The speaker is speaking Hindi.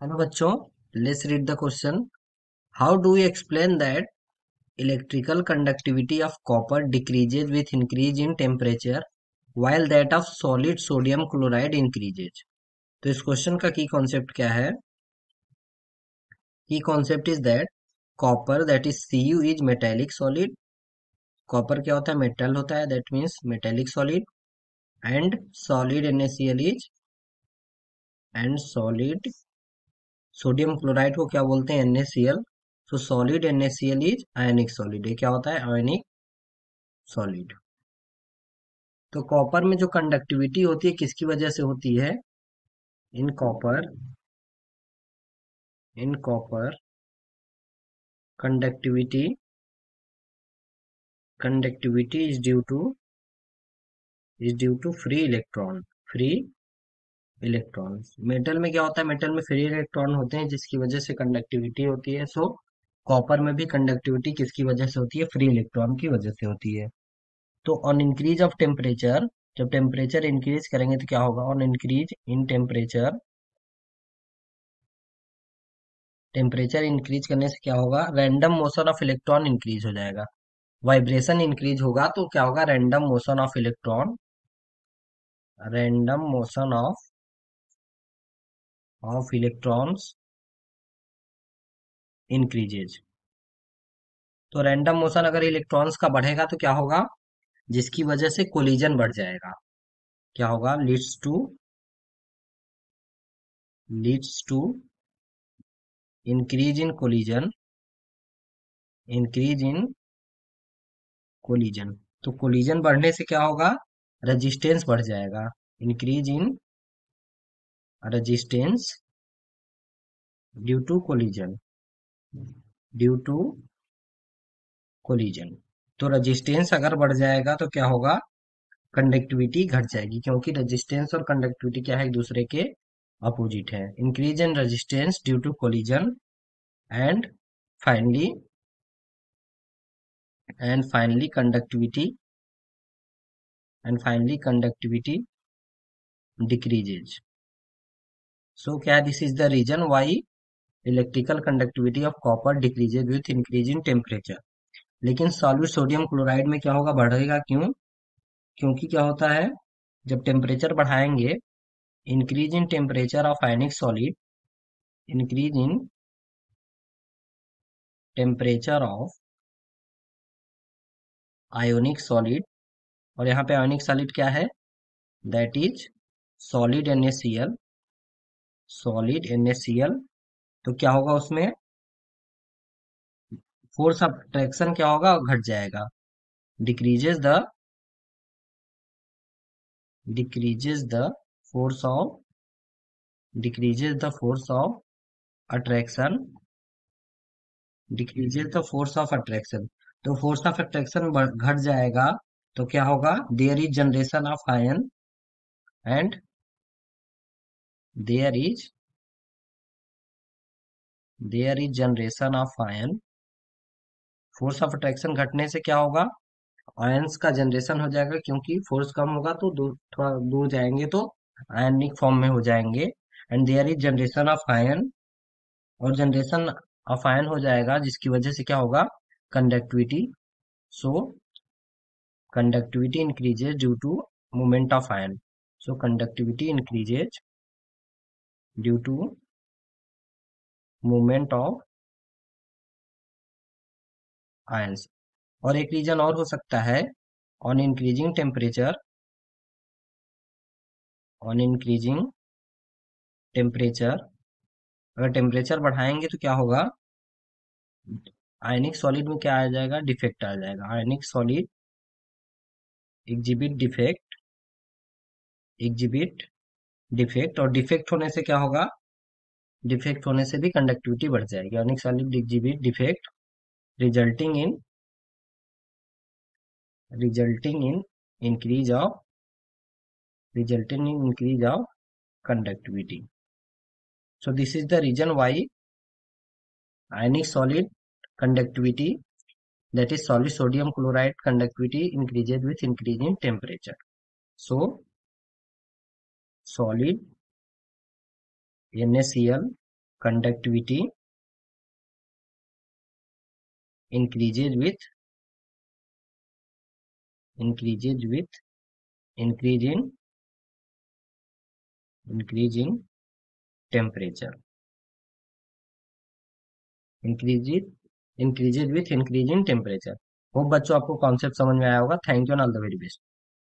हेलो बच्चों, let's read the question. How do you explain that electrical conductivity of copper decreases with increase in temperature while that of solid sodium chloride increases. तो इस क्वेश्चन का की कॉन्सेप्ट क्या है? की concept is that copper that is Cu is metallic solid. Copper क्या होता है? मेटल होता है, that means metallic solid. And solid NaCl is and solid sodium chloride को क्या बोलते हैं? NaCl. तो solid NaCl is ionic solid. ये क्या होता है? आयनिक सॉलिड. तो कॉपर में जो कंडक्टिविटी होती है किसकी वजह से होती है? In copper in copper, conductivity conductivity is due to free electron. Metal में क्या होता है? मेटल में फ्री इलेक्ट्रॉन होते हैं जिसकी वजह से कंडक्टिविटी होती है. सो कॉपर में भी कंडक्टिविटी किसकी वजह से होती है? फ्री इलेक्ट्रॉन की वजह से होती है. तो ऑन इंक्रीज ऑफ टेम्परेचर, जब टेम्परेचर इंक्रीज करेंगे तो क्या होगा? On increase in temperature increase करने से क्या होगा? Random motion of electron increase हो जाएगा. वाइब्रेशन इंक्रीज होगा तो क्या होगा? Random motion of electrons increases. तो रैंडम मोशन अगर इलेक्ट्रॉन्स का बढ़ेगा तो क्या होगा? जिसकी वजह से कोलिजन बढ़ जाएगा. क्या होगा? Leads to increase in collision increase in collision. तो कोलिजन बढ़ने से क्या होगा? रेजिस्टेंस बढ़ जाएगा. Increase in resistance due to collision due to collision. तो रेजिस्टेंस अगर बढ़ जाएगा तो क्या होगा? कंडक्टिविटी घट जाएगी, क्योंकि रेजिस्टेंस और कंडक्टिविटी क्या है? एक दूसरे के अपोजिट है. Increase in resistance due to collision and finally and finally conductivity conductivity decreases. So क्या? This is the reason why electrical conductivity of copper decreases with increase in temperature. लेकिन सॉल्यूट सोडियम क्लोराइड में क्या होगा? बढ़ेगा. क्यों? क्योंकि क्या होता है? जब टेम्परेचर बढ़ाएंगे, increase in temperature of ionic solid increase in temperature of ionic solid. और यहाँ पे आयोनिक सॉलिड क्या है? That is solid NaCl. तो क्या होगा उसमें? फोर्स ऑफ अट्रैक्शन क्या होगा? घट जाएगा. Decreases the decreases the force of attraction decreases the force of attraction. तो फोर्स ऑफ अट्रैक्शन घट जाएगा तो क्या होगा? There is generation of ion and there is generation of ion. Force of attraction घटने से क्या होगा? आयंस का जनरेशन हो जाएगा, क्योंकि फोर्स कम होगा तो थोड़ा दूर जाएंगे तो आयनिक फॉर्म में हो जाएंगे. And there is generation of ion. और जनरेशन ऑफ आयन हो जाएगा जिसकी वजह से क्या होगा? Conductivity. So conductivity increases due to movement of ion. So conductivity increases due to movement of ions. और एक रीजन और हो सकता है. On increasing temperature on increasing temperature अगर टेम्परेचर बढ़ाएंगे तो क्या होगा? आयनिक सॉलिड में क्या आ जाएगा? डिफेक्ट आ जाएगा. आयनिक सॉलिड एग्जिबिट डिफेक्ट. और डिफेक्ट होने से क्या होगा? डिफेक्ट होने से भी कंडक्टिविटी बढ़ जाएगी. आयनिक solid exhibit defect resulting in resulting in increase of conductivity. So this is the reason why ionic solid conductivity, that is solid sodium chloride conductivity, increases with increase in temperature. So solid NaCl conductivity increases with increases with increase in increase in temperature, increases increases with increase in temperature। Hope बच्चों आपको कॉन्सेप्ट समझ में आया होगा। Thank you and all the very best.